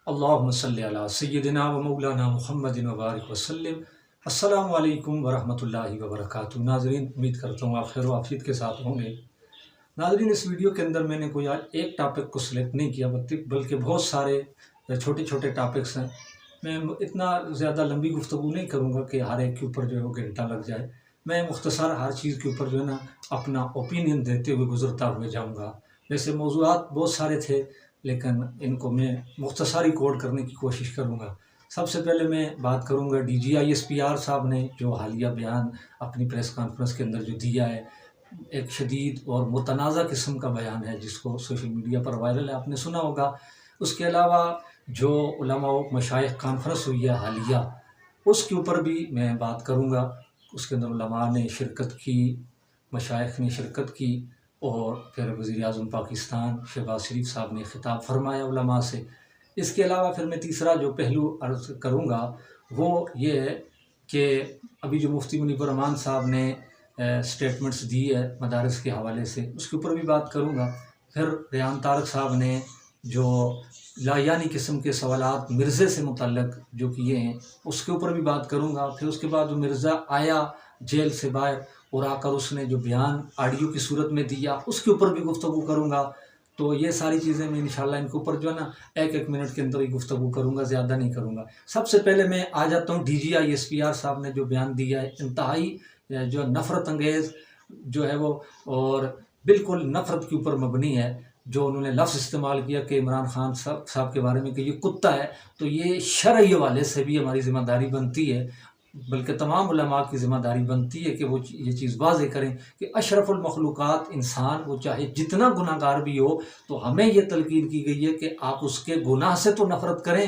اللہم صلی علی سیدنا و مولانا محمد و بارک وسلم۔ السلام علیکم ورحمۃ اللہ وبرکاتہ۔ ناظرین، امید کرتا ہوں آپ خیر و عافیت کے ساتھ ہوں گے۔ ناظرین، اس ویڈیو کے اندر میں نے کوئی آج ایک ٹاپک کو سلیکٹ نہیں کیا بلکہ بہت سارے چھوٹے چھوٹے ٹاپکس ہیں۔ میں اتنا زیادہ لمبی گفتگو نہیں کروں گا کہ ہر ایک کے اوپر جو ہے وہ گھنٹہ لگ جائے۔ میں مختصر ہر چیز کے اوپر جو ہے نا اپنا اوپینین دیتے ہوئے گزرتا ہوئے جاؤں گا۔ ویسے موضوعات بہت سارے تھے لیکن ان کو میں مختصر ہی کوڈ کرنے کی کوشش کروں گا۔ سب سے پہلے میں بات کروں گا DGISPR صاحب نے جو حالیہ بیان اپنی پریس کانفرنس کے اندر جو دیا ہے، ایک شدید اور متنازع قسم کا بیان ہے جس کو سوشل میڈیا پر وائرل ہے، آپ نے سنا ہوگا۔ اس کے علاوہ جو علماء و مشائخ کانفرنس ہوئی ہے حالیہ، اس کے اوپر بھی میں بات کروں گا۔ اس کے اندر علماء نے شرکت کی، مشائخ نے شرکت کی، اور پھر وزیر اعظم پاکستان شہباز شریف صاحب نے خطاب فرمایا علماء سے۔ اس کے علاوہ پھر میں تیسرا جو پہلو عرض کروں گا وہ یہ ہے کہ ابھی جو مفتی منیب الرحمان صاحب نے سٹیٹمنٹس دی ہے مدارس کے حوالے سے، اس کے اوپر بھی بات کروں گا۔ پھر ریحان طارق صاحب نے جو لایانی قسم کے سوالات مرزے سے متعلق جو کیے ہیں، اس کے اوپر بھی بات کروں گا۔ پھر اس کے بعد جو مرزا آیا جیل سے باہر اور آ کر اس نے جو بیان آڈیو کی صورت میں دیا، اس کے اوپر بھی گفتگو کروں گا۔ تو یہ ساری چیزیں میں انشاءاللہ ان کے اوپر جو ہے نا ایک منٹ کے اندر ہی گفتگو کروں گا، زیادہ نہیں کروں گا۔ سب سے پہلے میں آ جاتا ہوں DGISPR صاحب نے جو بیان دیا ہے، انتہائی جو نفرت انگیز جو ہے وہ، اور بالکل نفرت کے اوپر مبنی ہے۔ جو انہوں نے لفظ استعمال کیا کہ عمران خان صاحب کے بارے میں کہ یہ کتا ہے، تو یہ شرعی حوالے سے بھی ہماری ذمہ داری بنتی ہے، بلکہ تمام علماء کی ذمہ داری بنتی ہے کہ وہ یہ چیز واضح کریں کہ اشرف المخلوقات انسان، وہ چاہے جتنا گناہ گار بھی ہو، تو ہمیں یہ تلقین کی گئی ہے کہ آپ اس کے گناہ سے تو نفرت کریں،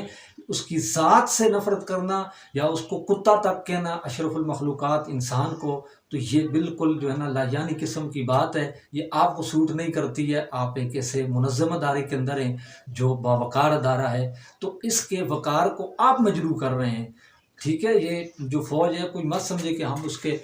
اس کی ذات سے نفرت کرنا یا اس کو کتا تک کہنا اشرف المخلوقات انسان کو، تو یہ بالکل جو ہے نا لایانی قسم کی بات ہے۔ یہ آپ کو سوٹ نہیں کرتی ہے۔ آپ ایک ایسے منظم ادارے کے اندر ہیں جو باوقار ادارہ ہے، تو اس کے وقار کو آپ مجروح کر رہے ہیں۔ ٹھیک ہے، یہ جو فوج ہے، کوئی مت سمجھے کہ ہم اس کے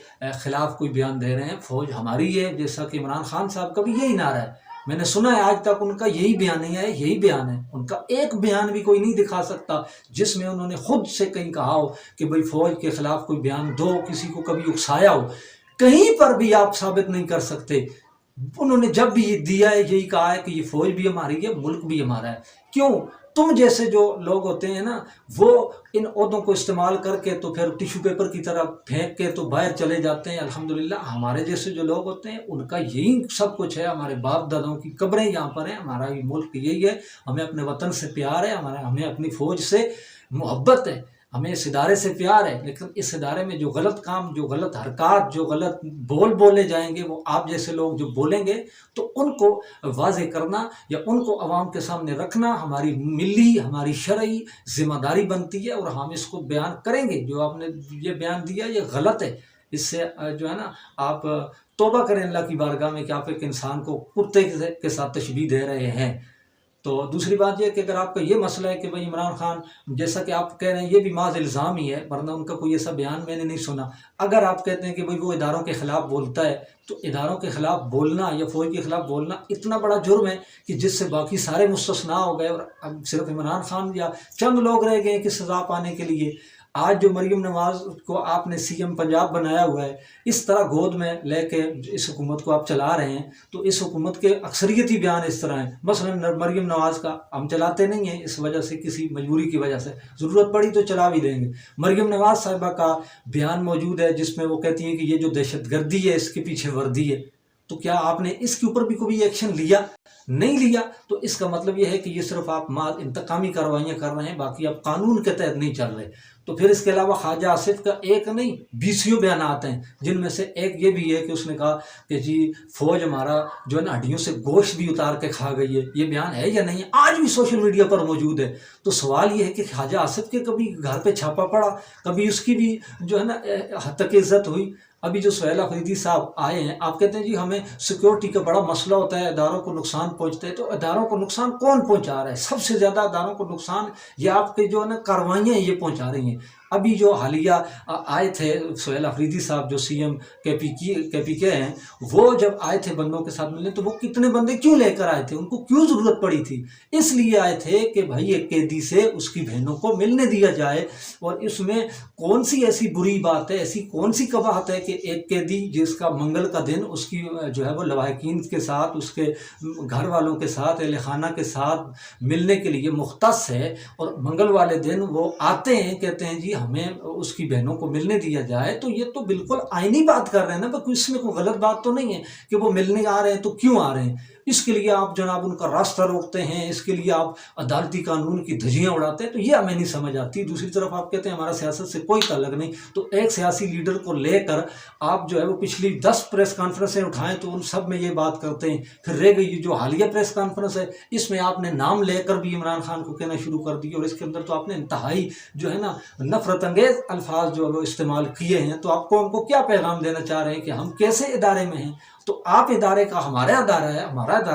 خلاف کوئی بیان دے رہے ہیں۔ فوج ہماری ہے، جیسا کہ عمران خان صاحب کا بھی یہی نعرہ ہے۔ میں نے سنا ہے آج تک ان کا یہی بیان نہیں ہے، یہی بیان ہے ان کا۔ ایک بیان بھی کوئی نہیں دکھا سکتا جس میں انہوں نے خود سے کہیں کہا ہو کہ بھئی فوج کے خلاف کوئی بیان دو، کسی کو کبھی اکسایا ہو، کہیں پر بھی آپ ثابت نہیں کر سکتے۔ انہوں نے جب بھی یہ دیا ہے یہی کہا ہے کہ یہ فوج بھی ہماری ہے، ملک بھی ہمارا ہے۔ کیوں؟ تم جیسے جو لوگ ہوتے ہیں نا، وہ ان عہدوں کو استعمال کر کے تو پھر ٹیشو پیپر کی طرح پھینک کے تو باہر چلے جاتے ہیں۔ الحمدللہ ہمارے جیسے جو لوگ ہوتے ہیں ان کا یہی سب کچھ ہے، ہمارے باپ دادوں کی قبریں یہاں پر ہیں، ہمارا یہ ملک یہی ہے، ہمیں اپنے وطن سے پیار ہے، ہمیں اپنی فوج سے محبت ہے، ہمیں اس ادارے سے پیار ہے۔ لیکن اس ادارے میں جو غلط کام، جو غلط حرکات، جو غلط بولے جائیں گے، وہ آپ جیسے لوگ جو بولیں گے، تو ان کو واضح کرنا یا ان کو عوام کے سامنے رکھنا ہماری ملی، ہماری شرعی ذمہ داری بنتی ہے، اور ہم اس کو بیان کریں گے۔ جو آپ نے یہ بیان دیا یہ غلط ہے۔ اس سے جو ہے نا آپ توبہ کریں اللہ کی بارگاہ میں کہ آپ ایک انسان کو کتے کے ساتھ تشبیہ دے رہے ہیں۔ تو دوسری بات یہ کہ اگر آپ کا یہ مسئلہ ہے کہ بھئی عمران خان، جیسا کہ آپ کہہ رہے ہیں، یہ بھی محض الزام ہی ہے، ورنہ ان کا کوئی ایسا بیان میں نے نہیں سنا۔ اگر آپ کہتے ہیں کہ بھئی وہ اداروں کے خلاف بولتا ہے، تو اداروں کے خلاف بولنا یا فوج کے خلاف بولنا اتنا بڑا جرم ہے کہ جس سے باقی سارے مستثنیٰ ہو گئے، اور اب صرف عمران خان یا چند لوگ رہ گئے کہ سزا پانے کے لیے۔ آج جو مریم نواز کو آپ نے CM پنجاب بنایا ہوا ہے، اس طرح گود میں لے کے اس حکومت کو آپ چلا رہے ہیں، تو اس حکومت کے اکثریتی بیان اس طرح ہیں۔ مثلا مریم نواز کا ہم چلاتے نہیں ہیں اس وجہ سے، کسی مجبوری کی وجہ سے، ضرورت پڑی تو چلا بھی دیں گے۔ مریم نواز صاحبہ کا بیان موجود ہے جس میں وہ کہتی ہیں کہ یہ جو دہشت گردی ہے اس کے پیچھے وردی ہے۔ تو کیا آپ نے اس کے اوپر بھی کوئی ایکشن لیا؟ نہیں لیا۔ تو اس کا مطلب یہ ہے کہ یہ صرف آپ انتقامی کارروائیاں کر رہے ہیں، باقی آپ قانون کے تحت نہیں چل رہے۔ تو پھر اس کے علاوہ خواجہ آصف کا ایک نہیں 20 بیانات ہیں، جن میں سے ایک یہ بھی ہے کہ اس نے کہا کہ جی فوج ہمارا جو ہے نا ہڈیوں سے گوشت بھی اتار کے کھا گئی ہے۔ یہ بیان ہے یا نہیں ہے؟ آج بھی سوشل میڈیا پر موجود ہے۔ تو سوال یہ ہے کہ خواجہ آصف کے کبھی گھر پہ چھاپا پڑا، کبھی اس کی بھی جو ہے نا حد تک عزت ہوئی؟ ابھی جو سہیل آفریدی صاحب آئے ہیں، آپ کہتے ہیں جی ہمیں سیکیورٹی کا بڑا مسئلہ ہوتا ہے، اداروں کو نقصان پہنچتا ہے۔ تو اداروں کو نقصان کون پہنچا رہا ہے؟ سب سے زیادہ اداروں کو نقصان یہ آپ کے جو ہے نا کاروائیاں یہ پہنچا رہی ہیں۔ ابھی جو حالیہ آئے تھے سہیل آفریدی صاحب جو CM KPK ہیں، وہ جب آئے تھے بندوں کے ساتھ ملنے تو وہ کتنے بندے کیوں لے کر آئے تھے؟ ان کو کیوں ضرورت پڑی تھی؟ اس لیے آئے تھے کہ بھائی ایک قیدی سے اس کی بہنوں کو ملنے دیا جائے، اور اس میں کون سی ایسی بری بات ہے، ایسی کون سی قباحت ہے کہ ایک قیدی جس کا منگل کا دن اس کی جو ہے وہ لواحقین کے ساتھ، اس کے گھر والوں کے ساتھ، اہل خانہ کے ساتھ ملنے کے لیے مختص ہے، اور منگل والے دن وہ آتے ہیں کہتے ہیں جی ہمیں اس کی بہنوں کو ملنے دیا جائے، تو یہ تو بالکل آئینی بات کر رہے ہیں نا، اس میں کوئی غلط بات تو نہیں ہے کہ وہ ملنے آ رہے ہیں تو کیوں آ رہے ہیں؟ اس کے لیے آپ جناب ان کا راستہ روکتے ہیں، اس کے لیے آپ عدالتی قانون کی دھجیاں اڑاتے ہیں، تو یہ ہمیں نہیں سمجھ آتی۔ دوسری طرف آپ کہتے ہیں ہمارا سیاست سے کوئی تعلق نہیں، تو ایک سیاسی لیڈر کو لے کر آپ جو ہے وہ پچھلی 10 پریس کانفرنسیں اٹھائیں تو ان سب میں یہ بات کرتے ہیں۔ پھر رہ گئی جو حالیہ پریس کانفرنس ہے، اس میں آپ نے نام لے کر بھی عمران خان کو کہنا شروع کر دی، اور اس کے اندر تو آپ نے انتہائی جو ہے نا نفرت انگیز الفاظ جو ہے وہ استعمال کیے ہیں۔ تو آپ کو ہم کو کیا پیغام دینا چاہ رہے ہیں کہ ہم کیسے ادارے میں ہیں؟ تو آپ ادارے کا ہمارا ادارہ ہے،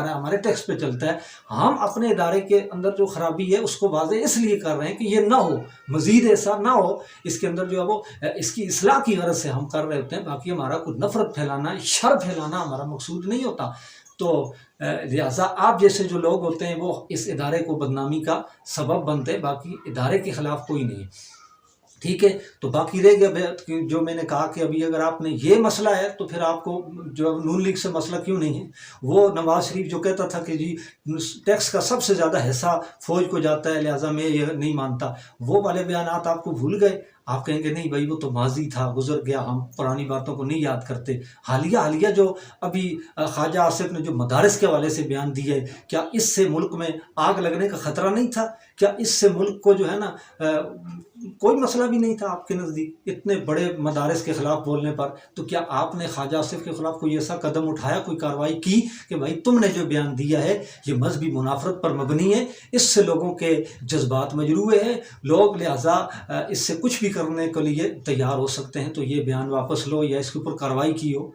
ہمارے ٹیکس پہ چلتا ہے، ہم اپنے ادارے کے اندر جو خرابی ہے اس کو واضح اس لیے کر رہے ہیں کہ یہ نہ ہو، مزید ایسا نہ ہو، اس کے اندر جو ہے وہ اس کی اصلاح کی غرض سے ہم کر رہے ہوتے ہیں، باقی ہمارا کوئی نفرت پھیلانا، شر پھیلانا ہمارا مقصود نہیں ہوتا۔ تو لہٰذا آپ جیسے جو لوگ ہوتے ہیں وہ اس ادارے کو بدنامی کا سبب بنتے ہیں، باقی ادارے کے خلاف کوئی نہیں ہے، ٹھیک ہے۔ تو باقی رہ گیا جو میں نے کہا کہ ابھی اگر آپ نے یہ مسئلہ ہے تو پھر آپ کو جو نون لیگ سے مسئلہ کیوں نہیں ہے؟ وہ نواز شریف جو کہتا تھا کہ جی ٹیکس کا سب سے زیادہ حصہ فوج کو جاتا ہے لہٰذا میں یہ نہیں مانتا، وہ والے بیانات آپ کو بھول گئے؟ آپ کہیں گے نہیں بھائی وہ تو ماضی تھا، گزر گیا، ہم پرانی باتوں کو نہیں یاد کرتے۔ حالیہ جو ابھی خواجہ آصف نے جو مدارس کے حوالے سے بیان دی ہے، کیا اس سے ملک میں آگ لگنے کا خطرہ نہیں تھا؟ کیا اس سے ملک کو جو ہے نا کوئی مسئلہ بھی نہیں تھا آپ کے نزدیک اتنے بڑے مدارس کے خلاف بولنے پر؟ تو کیا آپ نے خواجہ آصف کے خلاف کوئی ایسا قدم اٹھایا، کوئی کارروائی کی کہ بھائی تم نے جو بیان دیا ہے یہ مذہبی منافرت پر مبنی ہے، اس سے لوگوں کے جذبات مجروح ہیں، لوگ لہٰذا اس سے کچھ بھی کرنے کے لیے تیار ہو سکتے ہیں، تو یہ بیان واپس لو یا اس کے اوپر کارروائی کی ہو؟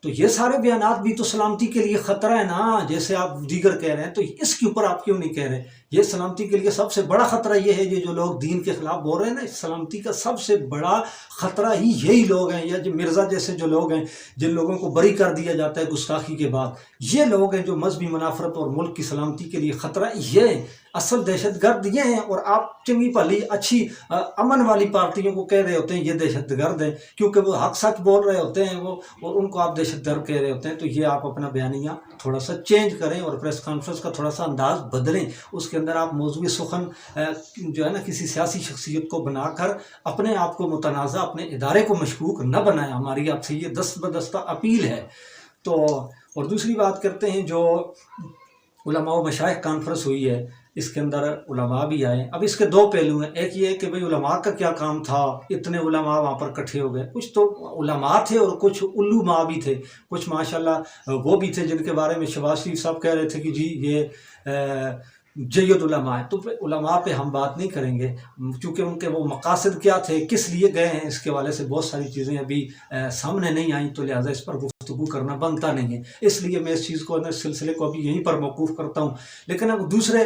تو یہ سارے بیانات بھی تو سلامتی کے لیے خطرہ ہے نا، جیسے آپ دیگر کہہ رہے ہیں، تو اس کے اوپر آپ کیوں نہیں کہہ رہے؟ یہ سلامتی کے لیے سب سے بڑا خطرہ یہ ہے، یہ جو لوگ دین کے خلاف بول رہے ہیں نا، سلامتی کا سب سے بڑا خطرہ ہی یہی لوگ ہیں، یا جو مرزا جیسے جو لوگ ہیں جن لوگوں کو بری کر دیا جاتا ہے گستاخی کے بعد، یہ لوگ ہیں جو مذہبی منافرت اور ملک کی سلامتی کے لیے خطرہ یہ ہیں، اصل دہشت گرد یہ ہیں، اور آپ چنگی بھلی اچھی امن والی پارٹیوں کو کہہ رہے ہوتے ہیں یہ دہشت گرد ہیں، کیونکہ وہ حق سچ بول رہے ہوتے ہیں وہ، اور ان کو آپ دہشت گرد کہہ رہے ہوتے ہیں۔ تو یہ آپ اپنا بیانیہ تھوڑا سا چینج کریں اور پریس کانفرنس کا تھوڑا سا انداز بدلیں، اس کے اندر آپ موضوع سخن جو ہے نا کسی سیاسی شخصیت کو بنا کر اپنے آپ کو متنازع، اپنے ادارے کو مشکوک نہ بنائیں، ہماری آپ سے یہ دست بدستہ اپیل ہے۔ تو اور دوسری بات کرتے ہیں، جو علماء و مشائخ کانفرنس ہوئی ہے، اس کے اندر علماء بھی آئے۔ اب اس کے دو پہلو ہیں، ایک یہ ہے کہ بھئی علماء کا کیا کام تھا، اتنے علماء وہاں پر اکٹھے ہو گئے، کچھ تو علماء تھے اور کچھ علماء بھی تھے، کچھ ماشاءاللہ وہ بھی تھے جن کے بارے میں شہباز شریف صاحب کہہ رہے تھے کہ جی یہ جید علماء ہے۔ تو علماء پہ ہم بات نہیں کریں گے، چونکہ ان کے وہ مقاصد کیا تھے، کس لیے گئے ہیں، اس کے حوالے سے بہت ساری چیزیں ابھی سامنے نہیں آئیں، تو لہٰذا اس پر گفتگو کرنا بنتا نہیں ہے، اس لیے میں اس چیز کو اس سلسلے کو ابھی یہیں پر موقوف کرتا ہوں۔ لیکن اب دوسرے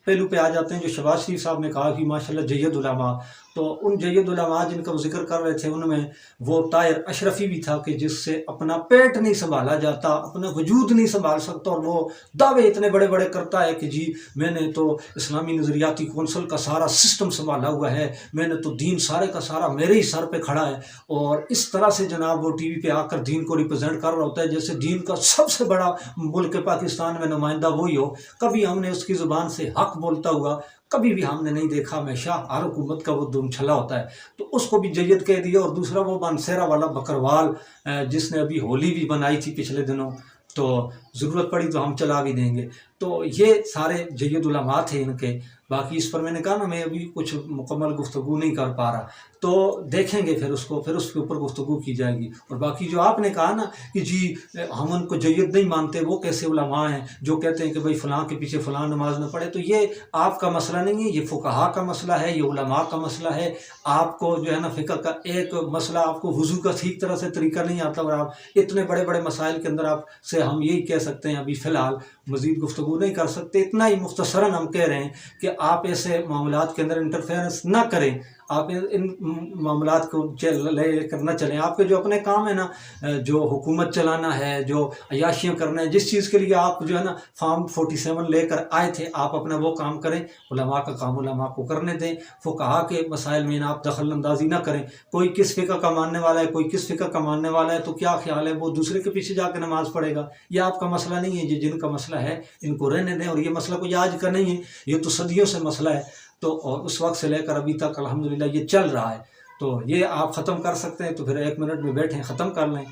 پہلو پہ آ جاتے ہیں، جو شہباز شریف صاحب نے کہا کہ ماشاءاللہ جید علماء، تو ان جید علماء جن کا وہ ذکر کر رہے تھے ان میں وہ طاہر اشرفی بھی تھا کہ جس سے اپنا پیٹ نہیں سنبھالا جاتا، اپنا وجود نہیں سنبھال سکتا، اور وہ دعوے اتنے بڑے بڑے کرتا ہے کہ جی میں نے تو اسلامی نظریاتی کونسل کا سارا سسٹم سنبھالا ہوا ہے، میں نے تو دین سارے کا سارا میرے ہی سر پہ کھڑا ہے، اور اس طرح سے جناب وہ ٹی وی پہ آ کر دین کو ریپرزینٹ کر رہا ہوتا ہے جیسے دین کا سب سے بڑا ملک پاکستان میں نمائندہ وہی ہو۔ کبھی ہم نے اس کی زبان سے حق بولتا ہوا کبھی بھی ہم نے نہیں دیکھا، ہمیشہ ہر حکومت کا وہ دم چھلا ہوتا ہے، تو اس کو بھی جید کہہ دیا۔ اور دوسرا وہ مانسیرا والا بکروال جس نے ابھی ہولی بھی بنائی تھی پچھلے دنوں، تو ضرورت پڑی تو ہم چلا بھی دیں گے۔ تو یہ سارے جید علماء تھے ان کے، باقی اس پر میں نے کہا نا میں ابھی کچھ مکمل گفتگو نہیں کر پا رہا، تو دیکھیں گے پھر اس کے اوپر گفتگو کی جائے گی۔ اور باقی جو آپ نے کہا نا کہ جی ہم ان کو جید نہیں مانتے، وہ کیسے علماء ہیں جو کہتے ہیں کہ بھئی فلاں کے پیچھے فلاں نماز نہ پڑھے، تو یہ آپ کا مسئلہ نہیں ہے، یہ فقہاء کا مسئلہ ہے، یہ علماء کا مسئلہ ہے۔ آپ کو جو ہے نا فقہ کا ایک مسئلہ، آپ کو وضو کا ٹھیک طرح سے طریقہ نہیں آتا، اور آپ اتنے بڑے بڑے مسائل کے اندر آپ سے ہم یہی کہہ سکتے ہیں، ابھی فی الحال مزید گفتگو نہیں کر سکتے، اتنا ہی مختصراً ہم کہہ رہے ہیں کہ آپ ایسے معاملات کے اندر انٹرفیئرنس نہ کریں، آپ ان معاملات کو لے کر نہ چلیں. آپ کے جو اپنے کام ہے نا، جو حکومت چلانا ہے، جو عیاشیاں کرنا ہے، جس چیز کے لیے آپ جو ہے نا فارم 47 لے کر آئے تھے، آپ اپنا وہ کام کریں. علماء کا کام علماء کو کرنے دیں. فقہا کے مسائل میں آپ دخل اندازی نہ کریں. کوئی کس فقہ کا ماننے والا ہے، کوئی کس فقہ کا ماننے والا ہے، تو کیا خیال ہے وہ دوسرے کے پیچھے جا کے نماز پڑھے گا؟ یہ آپ کا مسئلہ نہیں ہے. یہ جن کا مسئلہ ہے ان کو رہنے دیں. اور یہ مسئلہ کوئی آج کا نہیں ہے، یہ تو صدیوں سے مسئلہ ہے. تو اور اس وقت سے لے کر ابھی تک الحمدللہ یہ چل رہا ہے. تو یہ آپ ختم کر سکتے ہیں تو پھر 1 منٹ میں بیٹھیں ختم کر لیں.